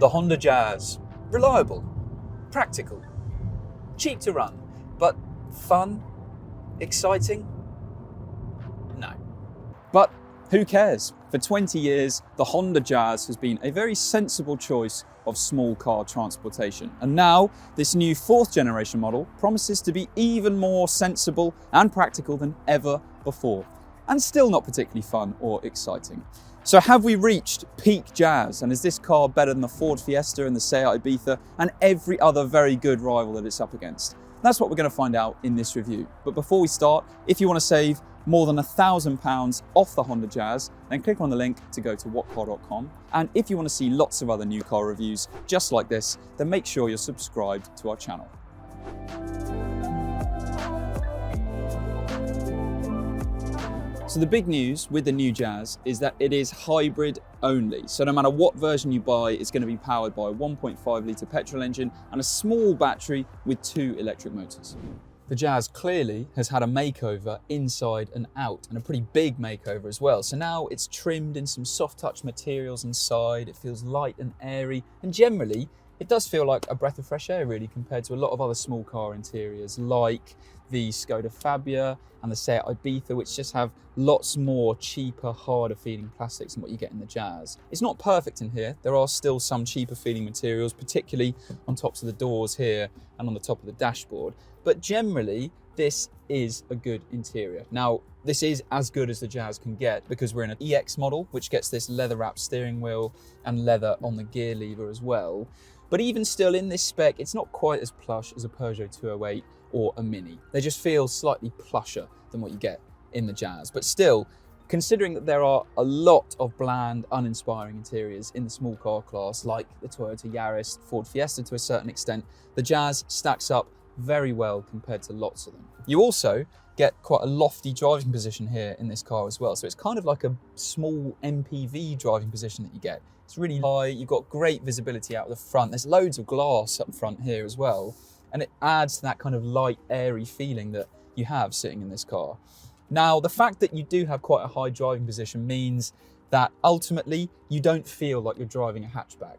The Honda Jazz. Reliable, practical, cheap to run, but fun, exciting? No. But who cares? For 20 years, the Honda Jazz has been a very sensible choice of small car transportation. And now, this new 4th generation model promises to be even more sensible and practical than ever before. And still not particularly fun or exciting. So have we reached peak Jazz? And is this car better than the Ford Fiesta and the Seat Ibiza and every other very good rival that it's up against? That's what we're going to find out in this review. But before we start, if you want to save more than £1,000 off the Honda Jazz, then click on the link to go to whatcar.com. And if you want to see lots of other new car reviews just like this, then make sure you're subscribed to our channel. So the big news with the new Jazz is that it is hybrid only. So no matter what version you buy, it's going to be powered by a 1.5 litre petrol engine and a small battery with 2 electric motors. The Jazz clearly has had a makeover inside and out, and a pretty big makeover as well. So now it's trimmed in some soft touch materials inside, it feels light and airy, and generally it does feel like a breath of fresh air really compared to a lot of other small car interiors like the Skoda Fabia and the Seat Ibiza, which just have lots more cheaper, harder feeling plastics than what you get in the Jazz. It's not perfect in here. There are still some cheaper feeling materials, particularly on tops of the doors here and on the top of the dashboard. But generally, this is a good interior. Now, this is as good as the Jazz can get because we're in an EX model, which gets this leather wrapped steering wheel and leather on the gear lever as well. But even still in this spec, it's not quite as plush as a Peugeot 208 or a Mini. They just feel slightly plusher than what you get in the Jazz. But still, considering that there are a lot of bland, uninspiring interiors in the small car class, like the Toyota Yaris, Ford Fiesta to a certain extent, the Jazz stacks up very well compared to lots of them. You also get quite a lofty driving position here in this car as well. So it's kind of like a small MPV driving position that you get. It's really high, you've got great visibility out the front. There's loads of glass up front here as well. And it adds to that kind of light, airy feeling that you have sitting in this car. Now, the fact that you do have quite a high driving position means that ultimately you don't feel like you're driving a hatchback.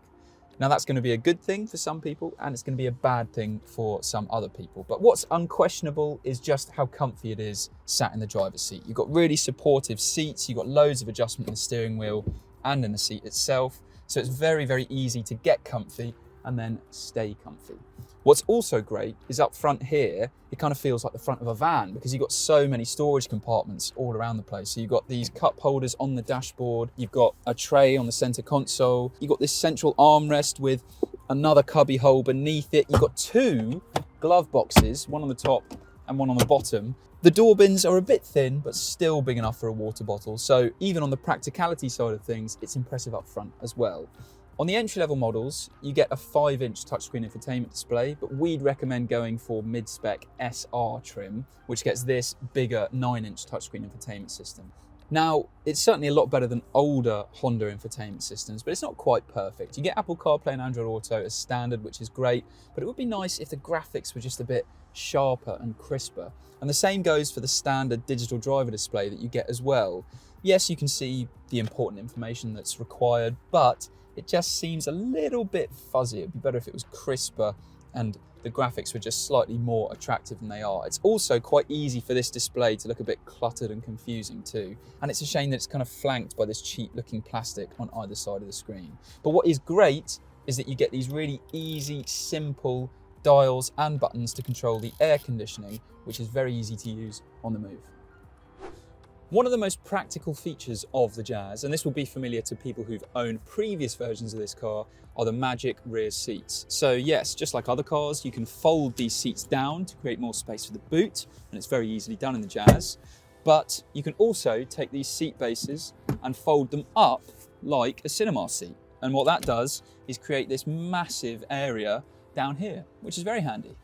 Now, that's going to be a good thing for some people and it's going to be a bad thing for some other people. But what's unquestionable is just how comfy it is sat in the driver's seat. You've got really supportive seats, you've got loads of adjustment in the steering wheel and in the seat itself. So it's very, very easy to get comfy and then stay comfy. What's also great is up front here, it kind of feels like the front of a van because you've got so many storage compartments all around the place. So you've got these cup holders on the dashboard, you've got a tray on the center console, you've got this central armrest with another cubby hole beneath it. You've got 2 glove boxes, one on the top and one on the bottom. The door bins are a bit thin, but still big enough for a water bottle. So even on the practicality side of things, it's impressive up front as well. On the entry-level models, you get a 5-inch touchscreen infotainment display, but we'd recommend going for mid-spec SR trim, which gets this bigger 9-inch touchscreen infotainment system. Now, it's certainly a lot better than older Honda infotainment systems, but it's not quite perfect. You get Apple CarPlay and Android Auto as standard, which is great, but it would be nice if the graphics were just a bit sharper and crisper. And the same goes for the standard digital driver display that you get as well. Yes, you can see the important information that's required, but it just seems a little bit fuzzy. It'd be better if it was crisper and the graphics were just slightly more attractive than they are. It's also quite easy for this display to look a bit cluttered and confusing too. And it's a shame that it's kind of flanked by this cheap looking plastic on either side of the screen. But what is great is that you get these really easy, simple dials and buttons to control the air conditioning, which is very easy to use on the move. One of the most practical features of the Jazz, and this will be familiar to people who've owned previous versions of this car, are the magic rear seats. So yes, just like other cars, you can fold these seats down to create more space for the boot, and it's very easily done in the Jazz. But you can also take these seat bases and fold them up like a cinema seat. And what that does is create this massive area down here, which is very handy.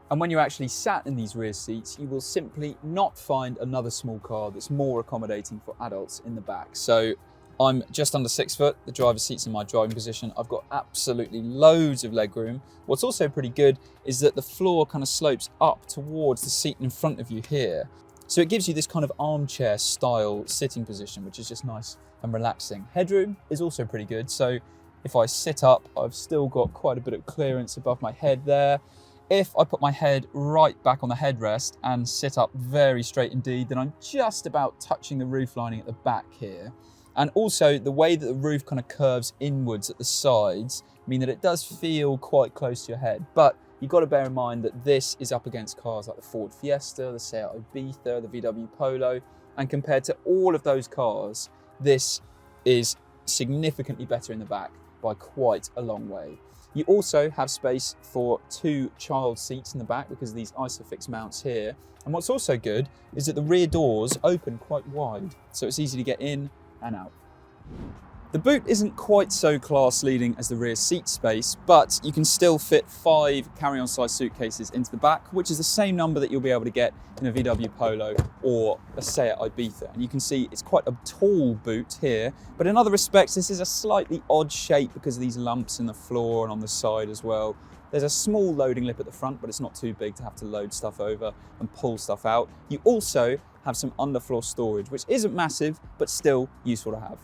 And when you're actually sat in these rear seats, you will simply not find another small car that's more accommodating for adults in the back. So I'm just under 6 foot, the driver's seat's in my driving position. I've got absolutely loads of legroom. What's also pretty good is that the floor kind of slopes up towards the seat in front of you here. So it gives you this kind of armchair style sitting position, which is just nice and relaxing. Headroom is also pretty good. So If I sit up, I've still got quite a bit of clearance above my head there. If I put my head right back on the headrest and sit up very straight indeed, then I'm just about touching the roof lining at the back here. And also the way that the roof kind of curves inwards at the sides mean that it does feel quite close to your head. But you've got to bear in mind that this is up against cars like the Ford Fiesta, the Seat Ibiza, the VW Polo, and compared to all of those cars, this is significantly better in the back by quite a long way. You also have space for 2 child seats in the back because of these Isofix mounts here. And what's also good is that the rear doors open quite wide, so it's easy to get in and out. The boot isn't quite so class leading as the rear seat space, but you can still fit 5 carry-on size suitcases into the back, which is the same number that you'll be able to get in a VW Polo or a Seat Ibiza. And you can see it's quite a tall boot here, but in other respects, this is a slightly odd shape because of these lumps in the floor and on the side as well. There's a small loading lip at the front, but it's not too big to have to load stuff over and pull stuff out. You also have some underfloor storage, which isn't massive, but still useful to have.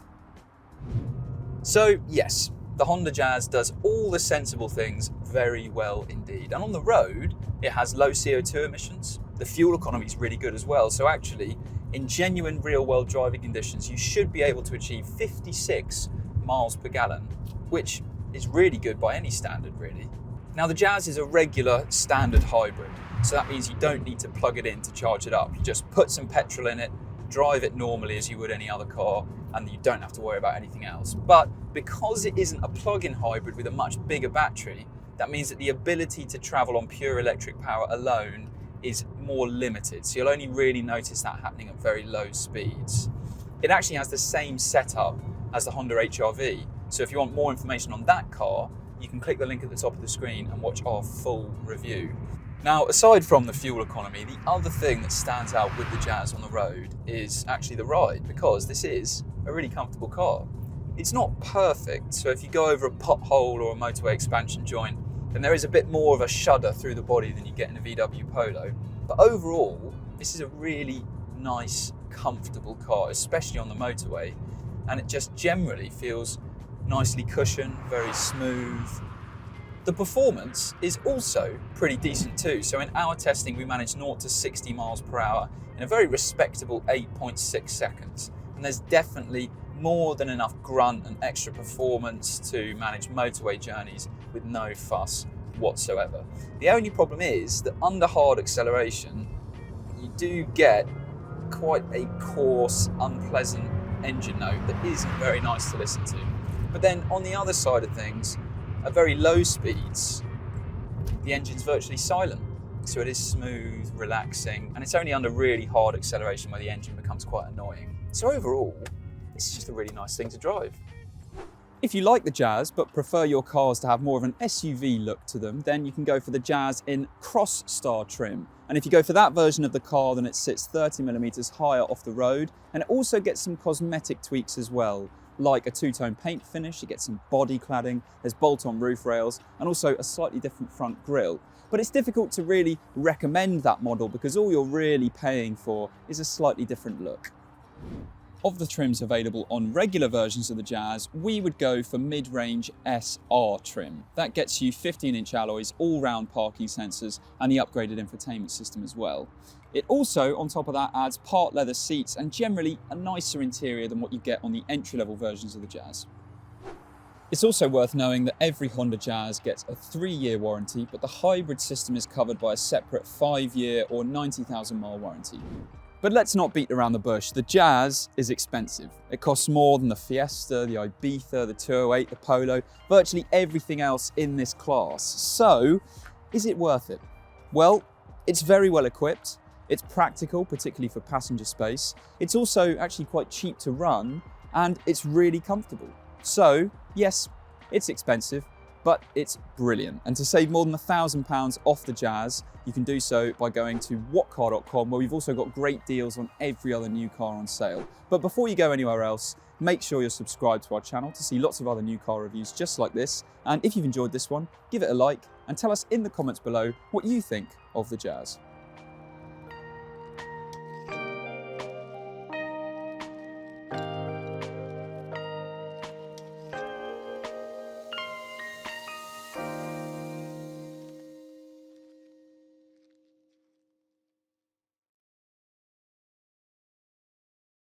So yes, the Honda Jazz does all the sensible things very well indeed. And on the road, it has low CO2 emissions. The fuel economy is really good as well. So actually, in genuine real world driving conditions, you should be able to achieve 56 miles per gallon, which is really good by any standard really. Now the Jazz is a regular standard hybrid. So that means you don't need to plug it in to charge it up. You just put some petrol in it, drive it normally as you would any other car, and you don't have to worry about anything else. But because it isn't a plug-in hybrid with a much bigger battery, that means that the ability to travel on pure electric power alone is more limited. So you'll only really notice that happening at very low speeds. It actually has the same setup as the Honda HR-V. So if you want more information on that car, you can click the link at the top of the screen and watch our full review. Now, aside from the fuel economy, the other thing that stands out with the Jazz on the road is actually the ride, because this is a really comfortable car. It's not perfect, so if you go over a pothole or a motorway expansion joint, then there is a bit more of a shudder through the body than you get in a VW Polo. But overall, this is a really nice, comfortable car, especially on the motorway, and it just generally feels nicely cushioned, very smooth. The performance is also pretty decent too. So in our testing, we managed 0 to 60 miles per hour in a very respectable 8.6 seconds. And there's definitely more than enough grunt and extra performance to manage motorway journeys with no fuss whatsoever. The only problem is that under hard acceleration, you do get quite a coarse, unpleasant engine note that isn't very nice to listen to. But then on the other side of things, at very low speeds, the engine's virtually silent. So it is smooth, relaxing, and it's only under really hard acceleration where the engine becomes quite annoying. So overall, it's just a really nice thing to drive. If you like the Jazz, but prefer your cars to have more of an SUV look to them, then you can go for the Jazz in Crossstar trim. And if you go for that version of the car, then it sits 30mm higher off the road, and it also gets some cosmetic tweaks as well, like a 2-tone paint finish. You get some body cladding, there's bolt-on roof rails, and also a slightly different front grille. But it's difficult to really recommend that model because all you're really paying for is a slightly different look. Of the trims available on regular versions of the Jazz, we would go for mid-range SR trim. That gets you 15-inch alloys, all-round parking sensors, and the upgraded infotainment system as well. It also, on top of that, adds part leather seats and generally a nicer interior than what you get on the entry-level versions of the Jazz. It's also worth knowing that every Honda Jazz gets a 3-year warranty, but the hybrid system is covered by a separate 5-year or 90,000 mile warranty. But let's not beat around the bush. The Jazz is expensive. It costs more than the Fiesta, the Ibiza, the 208, the Polo, virtually everything else in this class. So, is it worth it? Well, it's very well equipped. It's practical, particularly for passenger space. It's also actually quite cheap to run, and it's really comfortable. So, yes, it's expensive, but it's brilliant. And to save more than £1,000 off the Jazz, you can do so by going to whatcar.com, where we've also got great deals on every other new car on sale. But before you go anywhere else, make sure you're subscribed to our channel to see lots of other new car reviews just like this. And if you've enjoyed this one, give it a like and tell us in the comments below what you think of the Jazz.